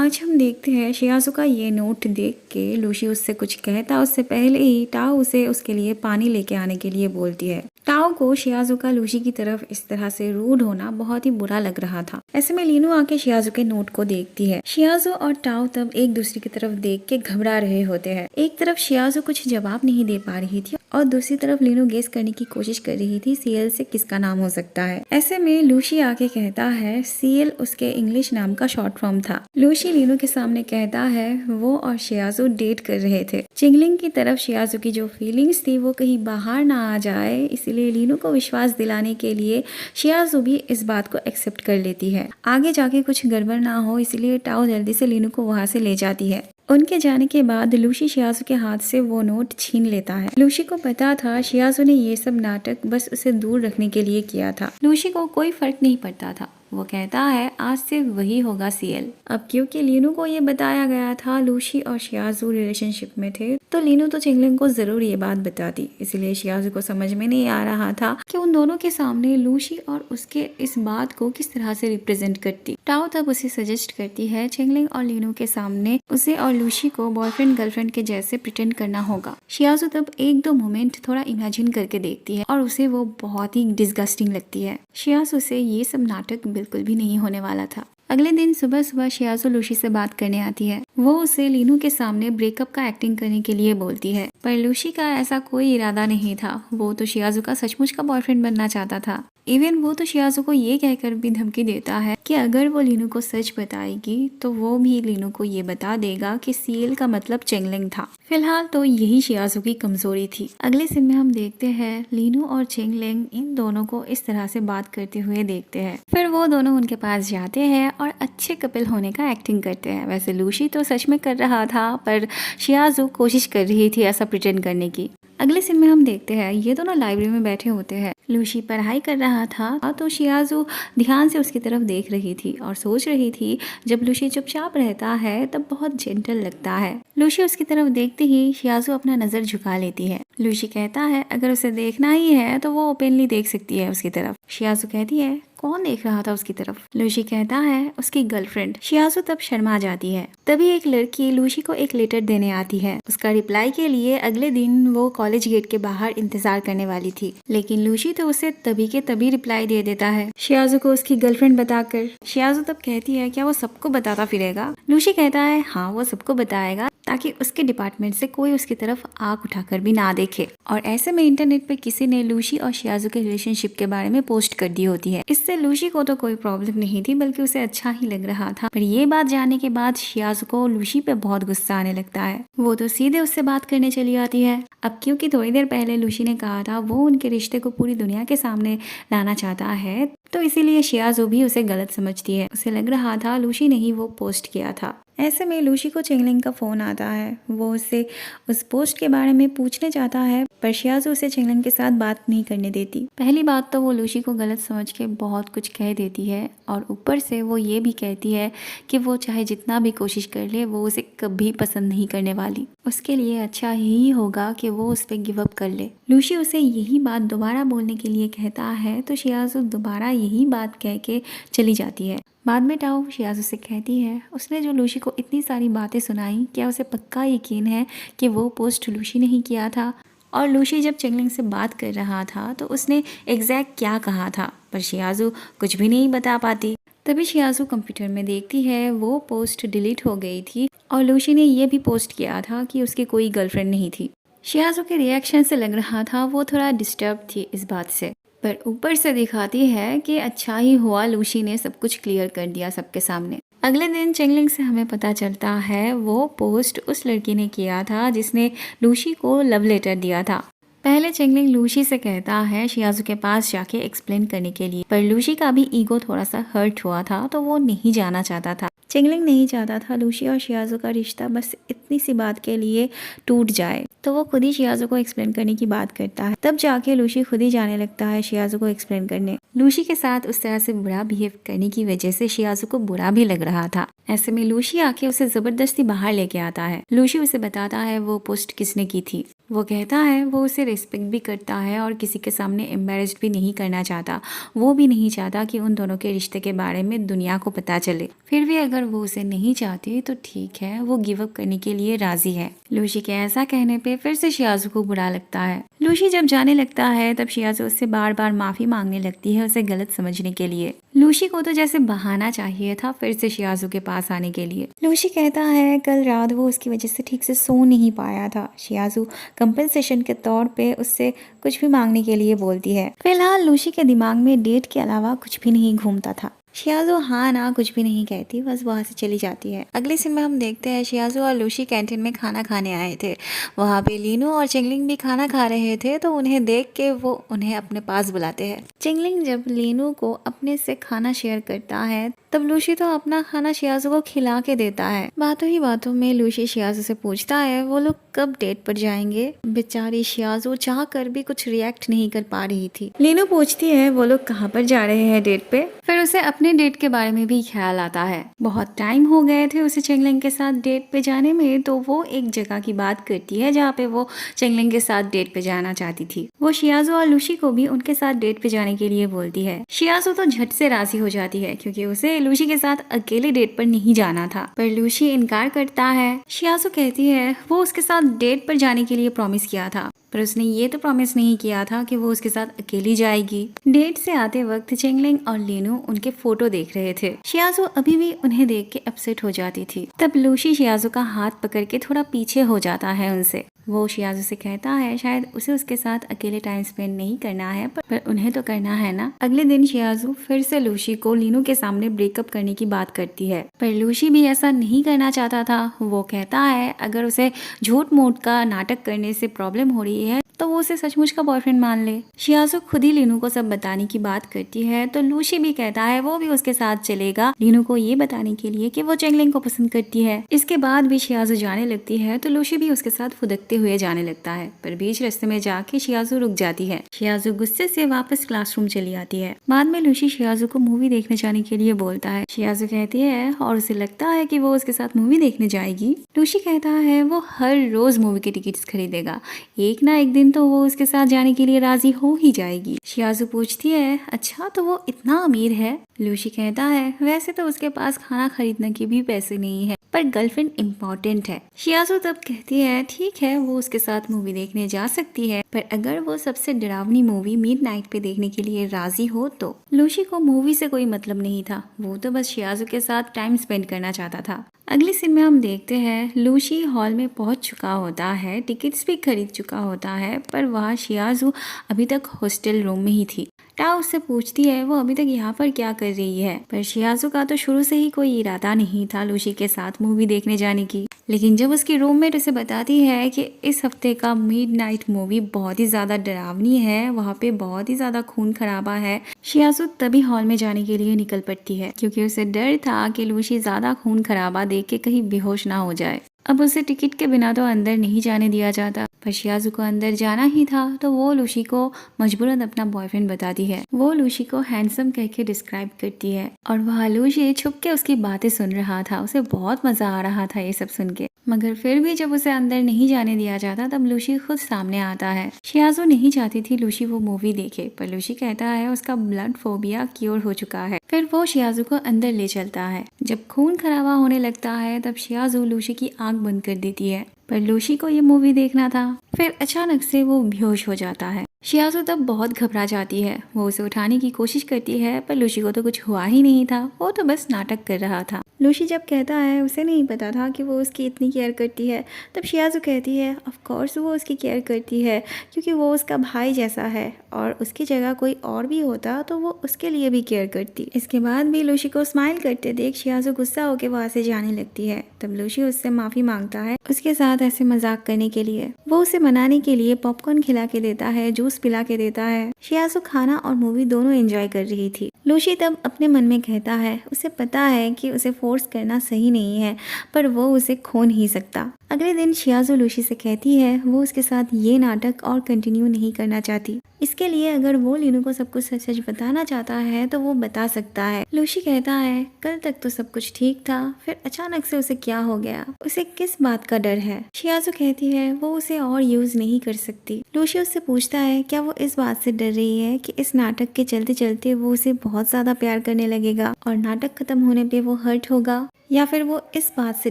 आज हम देखते हैं शियाज़ू का ये नोट देख के लूसी उससे कुछ कहता उससे पहले ही टाओ उसे उसके लिए पानी लेके आने के लिए बोलती है। टाओ को शियाज़ू का लूसी की तरफ इस तरह से रूड होना बहुत ही बुरा लग रहा था। ऐसे में लीनू आके शियाज़ू के नोट को देखती है। शियाज़ू और टाओ तब एक दूसरे की तरफ देख के घबरा रहे होते हैं। एक तरफ शियाज़ू कुछ जवाब नहीं दे पा रही थी और दूसरी तरफ लीनू गेस करने की कोशिश कर रही थी सीएल से किसका नाम हो सकता है। ऐसे में लूसी आके कहता है सीएल उसके इंग्लिश नाम का शॉर्ट फॉर्म था। लूसी लीनू के सामने कहता है वो और शियाज़ू डेट कर रहे थे। चिंगलिंग की तरफ शियाज़ू की जो फीलिंग्स थी वो कहीं बाहर ना आ जाए, इसलिए लीनू को विश्वास दिलाने के लिए शियाज़ू भी इस बात को एक्सेप्ट कर लेती है। आगे जाके कुछ गड़बड़ ना हो इसलिए टाओ जल्दी से लीनू को वहां से ले जाती है। उनके जाने के बाद लूसी शियाज़ू के हाथ से वो नोट छीन लेता है। लूसी को पता था शियाज़ू ने ये सब नाटक बस उसे दूर रखने के लिए किया था। लूसी को कोई फर्क नहीं पड़ता था। वो कहता है आज से वही होगा सीएल। अब क्योंकि लीनू को ये बताया गया था लूसी और शियाज़ू रिलेशनशिप में थे, तो लीनू तो चिंगलिंग को जरूर ये बात बताती। इसलिए शियाज़ू को समझ में नहीं आ रहा था कि उन दोनों के सामने लूसी और उसके इस बात को किस तरह से रिप्रेजेंट करती। टाओ तब उसे सजेस्ट करती है चिंगलिंग और लीनू के सामने उसे और लूसी को बॉयफ्रेंड गर्लफ्रेंड के जैसे प्रिटेंड करना होगा। शियाज़ू तब एक दो मोमेंट थोड़ा इमेजिन करके देखती है और उसे वो बहुत ही डिस्गस्टिंग लगती है। शियाज़ू से ये सब नाटक बिल्कुल भी नहीं होने वाला था। अगले दिन सुबह सुबह शियाज़ू लूसी से बात करने आती है। वो उसे लीनू के सामने ब्रेकअप का एक्टिंग करने के लिए बोलती है, पर लूसी का ऐसा कोई इरादा नहीं था। वो तो शियाज़ू का सचमुच का बॉयफ्रेंड बनना चाहता था। इवन वो तो शियाज़ू को ये कहकर भी धमकी देता है कि अगर वो लीनू को सच बताएगी तो वो भी लीनू को ये बता देगा कि सीएल का मतलब चेंगलिंग था। फिलहाल तो यही शियाज़ू की कमजोरी थी। अगले सीन में हम देखते हैं लीनू और चेंगलिंग इन दोनों को इस तरह से बात करते हुए देखते हैं। फिर वो दोनों उनके पास जाते हैं और अच्छे कपल होने का एक्टिंग करते हैं। वैसे लूसी तो सच में कर रहा था, पर शियाज़ू कोशिश कर रही थी ऐसा प्रिटेंड करने की। अगले सीन में हम देखते हैं ये दोनों लाइब्रेरी में बैठे होते हैं। लूसी पढ़ाई कर रहा था तो शियाज़ू ध्यान से उसकी तरफ देख रही थी और सोच रही थी जब लूसी चुपचाप रहता है तब बहुत जेंटल लगता है। लूसी उसकी तरफ देखते ही शियाज़ू अपना नजर झुका लेती है। लूसी कहता है अगर उसे देखना ही है तो वो ओपनली देख सकती है उसकी तरफ। शियाज़ू कहती है कौन देख रहा था उसकी तरफ? लूसी कहता है उसकी गर्लफ्रेंड। शियाज़ू तब शर्मा जाती है। तभी एक लड़की लूसी को एक लेटर देने आती है। उसका रिप्लाई के लिए अगले दिन वो कॉलेज गेट के बाहर इंतजार करने वाली थी, लेकिन लूसी तो उसे तभी के तभी रिप्लाई दे देता है शियाज़ू को उसकी गर्लफ्रेंड बताकर। शियाज़ू तब कहती है क्या वो सबको बताता फिरेगा? लूसी कहता है हाँ वो सबको बताएगा ताकि उसके डिपार्टमेंट से कोई उसकी तरफ आंख उठाकर भी ना देखे। और ऐसे में इंटरनेट पे किसी ने लूसी और शियाज़ू के रिलेशनशिप के बारे में पोस्ट कर दी होती है। इससे लूसी को तो कोई प्रॉब्लम नहीं थी, बल्कि उसे अच्छा ही लग रहा था। पर ये बात जानने के बाद शियाज़ू को लूसी पे बहुत गुस्सा आने लगता है। वो तो सीधे उससे बात करने चली आती है। अब क्योंकि थोड़ी देर पहले लूसी ने कहा था वो उनके रिश्ते को पूरी दुनिया के सामने लाना चाहता है, तो इसीलिए शियाज़ू भी उसे गलत समझती है। उसे लग रहा था लूसी ने ही वो पोस्ट किया था। ऐसे में लूसी को चिंगलिंग का फोन आता है। वो उससे उस पोस्ट के बारे में पूछने चाहता है, पर शियाज़ू उसे चिंगलिंग के साथ बात नहीं करने देती। पहली बात तो वो लूसी को गलत समझ के बहुत कुछ कह देती है और ऊपर से वो ये भी कहती है कि वो चाहे जितना भी कोशिश कर ले वो उसे कभी पसंद नहीं करने वाली। उसके लिए अच्छा ही होगा कि वो उस पर गिव अप कर ले। लूसी उसे यही बात दोबारा बोलने के लिए कहता है तो शियाज़ू दोबारा यही बात कह के चली जाती है। बाद में टाओ शियाज़ू से कहती है उसने जो लूसी को इतनी सारी बातें सुनाई, क्या उसे पक्का यकीन है कि वो पोस्ट लूसी ने ही किया था? और लूसी जब चिंगलिंग से बात कर रहा था तो उसने एग्जैक्ट क्या कहा था? पर शियाज़ू कुछ भी नहीं बता पाती। तभी शियाज़ू कंप्यूटर में देखती है वो पोस्ट डिलीट हो गई थी और लूसी ने ये भी पोस्ट किया था कि उसकी कोई गर्लफ्रेंड नहीं थी। शियाज़ू के रिएक्शन से लग रहा था वो थोड़ा डिस्टर्ब थी इस बात से, पर ऊपर से दिखाती है कि अच्छा ही हुआ लूसी ने सब कुछ क्लियर कर दिया सबके सामने। अगले दिन चिंगलिंग से हमें पता चलता है वो पोस्ट उस लड़की ने किया था जिसने लूसी को लव लेटर दिया था। पहले चिंगलिंग लूसी से कहता है शियाज़ू के पास जाके एक्सप्लेन करने के लिए, पर लूसी का भी ईगो थोड़ा सा हर्ट हुआ था तो वो नहीं जाना चाहता था। चिंगलिंग नहीं चाहता था लूसी और शियाज़ू का रिश्ता बस इतनी सी बात के लिए टूट जाए, तो वो खुद ही शियाज़ू को एक्सप्लेन करने की बात करता है। तब जाके लूसी खुद ही जाने लगता है शियाज़ू को एक्सप्लेन करने। लूसी के साथ उस तरह से बुरा बिहेव करने की वजह से शियाज़ू को बुरा भी लग रहा था। ऐसे में लूसी आके उसे जबरदस्ती बाहर लेके आता है। लूसी उसे बताता है वो पोस्ट किसने की थी। वो कहता है वो उसे रिस्पेक्ट भी करता है और किसी के सामने एम्बेरस्ड भी नहीं करना चाहता। वो भी नहीं चाहता कि उन दोनों के रिश्ते के बारे में दुनिया को पता चले। फिर भी अगर वो उसे नहीं चाहती तो ठीक है, वो गिव अप करने के लिए राजी है। लूसी के ऐसा कहने पे फिर से शियाज़ू को बुरा लगता है। लूसी जब जाने लगता है तब शियाज़ू उससे बार बार माफी मांगने लगती है उसे गलत समझने के लिए। लूसी को तो जैसे बहाना चाहिए था फिर से शियाज़ू के पास आने के लिए। लूसी कहता है कल रात वो उसकी वजह से ठीक से सो नहीं पाया था। शियाज़ू कंपनसेशन के तौर पे उससे कुछ भी मांगने के लिए बोलती है। फिलहाल लूसी के दिमाग में डेट के अलावा कुछ भी नहीं घूमता था। शियाज़ू हाँ ना कुछ भी नहीं कहती, बस वहाँ से चली जाती है। अगले सीन में हम देखते हैं शियाज़ू और लूसी कैंटीन में खाना खाने आए थे। वहाँ पे लीनू और चिंगलिंग भी खाना खा रहे थे तो उन्हें देख के वो उन्हें अपने पास बुलाते हैं। चिंगलिंग जब लीनू को अपने से खाना शेयर करता है तब लूसी तो अपना खाना शियाज़ू को खिला के देता है। बातों ही बातों में लूसी शियाज़ू से पूछता है वो लोग कब डेट पर जाएंगे। बेचारी शियाज़ू चाह कर भी कुछ रिएक्ट नहीं कर पा रही थी। लीनू पूछती है वो लोग कहाँ पर जा रहे हैं डेट पे। फिर उसे अपने डेट के बारे में भी ख्याल आता है। बहुत टाइम हो गए थे उसे चिंगलिंग के साथ डेट पे जाने में, तो वो एक जगह की बात करती है जहाँ पे वो चिंगलिंग के साथ डेट पे जाना चाहती थी। वो शियाज़ू और लूसी को भी उनके साथ डेट पे जाने के लिए बोलती है। शियाज़ू तो झट से राजी हो जाती है क्योंकि उसे लूसी के साथ अकेले डेट पर नहीं जाना था, पर लूसी इनकार करता है। शियाज़ू कहती है वो उसके साथ डेट पर जाने के लिए प्रॉमिस किया था, पर उसने ये तो प्रॉमिस नहीं किया था कि वो उसके साथ अकेली जाएगी। डेट से आते वक्त चिंगलिंग और लीनू उनके फोटो देख रहे थे। शियाज़ू अभी भी उन्हें देख के अपसेट हो जाती थी। तब लूसी शियाज़ू का हाथ पकड़ के थोड़ा पीछे हो जाता है उनसे। वो शियाज़ू से कहता है शायद उसे उसके साथ अकेले टाइम स्पेंड नहीं करना है, पर उन्हें तो करना है ना। अगले दिन शियाज़ू फिर से लूसी को लीनू के सामने ब्रेकअप करने की बात करती है, पर लूसी भी ऐसा नहीं करना चाहता था। वो कहता है अगर उसे झूठ मूठ का नाटक करने से प्रॉब्लम हो रही है तो वो उसे सचमुच का बॉयफ्रेंड मान ले। शियाज़ू खुद ही लीनू को सब बताने की बात करती है तो लूसी भी कहता है वो भी उसके साथ चलेगा लीनू को ये बताने के लिए कि वो चिंगलिंग को पसंद करती है। इसके बाद भी शियाज़ू जाने लगती है तो लूसी भी उसके साथ फुदकते हुए जाने लगता है, पर बीच रास्ते में जाके शियाज़ू रुक जाती है। शियाज़ू गुस्से से वापस क्लासरूम चली आती है। बाद में लूसी शियाज़ू को मूवी देखने जाने के लिए बोलता है। शियाज़ू कहती है और उसे लगता है कि वो उसके साथ मूवी देखने जाएगी। लूसी कहता है वो हर रोज मूवी के टिकट्स खरीदेगा, एक ना एक दिन तो वो उसके साथ जाने के लिए राजी हो ही जाएगी। शियाज़ू पूछती है अच्छा तो वो इतना अमीर है। लूसी कहता है वैसे तो उसके पास खाना खरीदने के भी पैसे नहीं है, पर गर्लफ्रेंड इम्पोर्टेंट है। शियाज़ू तब कहती है ठीक है वो उसके साथ मूवी देखने जा सकती है, पर अगर वो सबसे डरावनी मूवी मिडनाइट पे देखने के लिए राजी हो तो। लूसी को मूवी से कोई मतलब नहीं था, वो तो बस शियाज़ू के साथ टाइम स्पेंड करना चाहता था। अगले सीन में हम देखते हैं लूसी हॉल में पहुंच चुका होता है, टिकट्स भी खरीद चुका होता है, पर वह शियाज़ू अभी तक हॉस्टल रूम में ही थी। टाओ उससे पूछती है वो अभी तक यहाँ पर क्या कर रही है, पर शियाज़ू का तो शुरू से ही कोई इरादा नहीं था लूसी के साथ मूवी देखने जाने की। लेकिन जब उसकी रूममेट उसे बताती है कि इस हफ्ते का मिडनाइट मूवी बहुत ही ज्यादा डरावनी है, वहाँ पे बहुत ही ज्यादा खून खराबा है, शियाज़ू तभी हॉल में जाने के लिए निकल पड़ती है क्योंकि उसे डर था कि लूसी ज्यादा खून खराबा देख के कहीं बेहोश ना हो जाए। अब उसे टिकट के बिना तो अंदर नहीं जाने दिया जाता, पर शियाज़ू को अंदर जाना ही था तो वो लूसी को मजबूरन अपना बॉयफ्रेंड बताती है। वो लूसी को हैंडसम कह के डिस्क्राइब करती है और वह लूसी छुप के उसकी बातें सुन रहा था। उसे बहुत मजा आ रहा था ये सब सुन के, मगर फिर भी जब उसे अंदर नहीं जाने दिया जाता तब लूसी खुद सामने आता है। शियाज़ू नहीं चाहती थी लूसी वो मूवी देखे, पर लूसी कहता है उसका ब्लड फोबिया क्योर हो चुका है। फिर वो शियाज़ू को अंदर ले चलता है। जब खून खराबा होने लगता है तब शियाज़ू लूसी की आंख बंद कर देती है, पर लूसी को ये मूवी देखना था। फिर अचानक से वो बेहोश हो जाता है। शियाज़ू तब बहुत घबरा जाती है, वो उसे उठाने की कोशिश करती है, पर लूसी को तो कुछ हुआ ही नहीं था, वो तो बस नाटक कर रहा था। लूसी जब कहता है उसे नहीं पता था कि वो उसकी इतनी केयर करती है, तब शियाज़ू कहती है ऑफ कोर्स वो उसकी केयर करती है क्योंकि वो उसका भाई जैसा है और उसकी जगह कोई और भी होता तो वो उसके लिए भी केयर करती। इसके बाद भी लूसी को स्माइल करते देख शियाज़ू गुस्सा होकर वहाँ से जाने लगती है। तब लूसी उससे माफ़ी मांगता है उसके साथ ऐसे मजाक करने के लिए। वो उसे मनाने के लिए पॉपकॉर्न खिला के देता है, जूस पिला के देता है। शियाज़ू खाना और मूवी दोनों एंजॉय कर रही थी। लूसी तब अपने मन में कहता है उसे पता है कि उसे फोर्स करना सही नहीं है, पर वो उसे खो नहीं सकता। अगले दिन शियाज़ू लूशी से कहती है वो उसके साथ ये नाटक और कंटिन्यू नहीं करना चाहती। इसके लिए अगर वो लीनू को सब कुछ सच सच बताना चाहता है तो वो बता सकता है। लूशी कहता है कल तक तो सब कुछ ठीक था, फिर अचानक से उसे क्या हो गया, उसे किस बात का डर है। शियाज़ू कहती है वो उसे और यूज नहीं कर सकती। लूशी उससे पूछता है क्या वो इस बात से डर रही है कि इस नाटक के चलते चलते वो उसे बहुत ज्यादा प्यार करने लगेगा और नाटक खत्म होने पे वो हर्ट होगा, या फिर वो इस बात से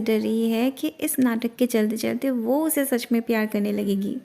डर रही है कि इस नाटक के चलते चलते वो उसे सच में प्यार करने लगेगी।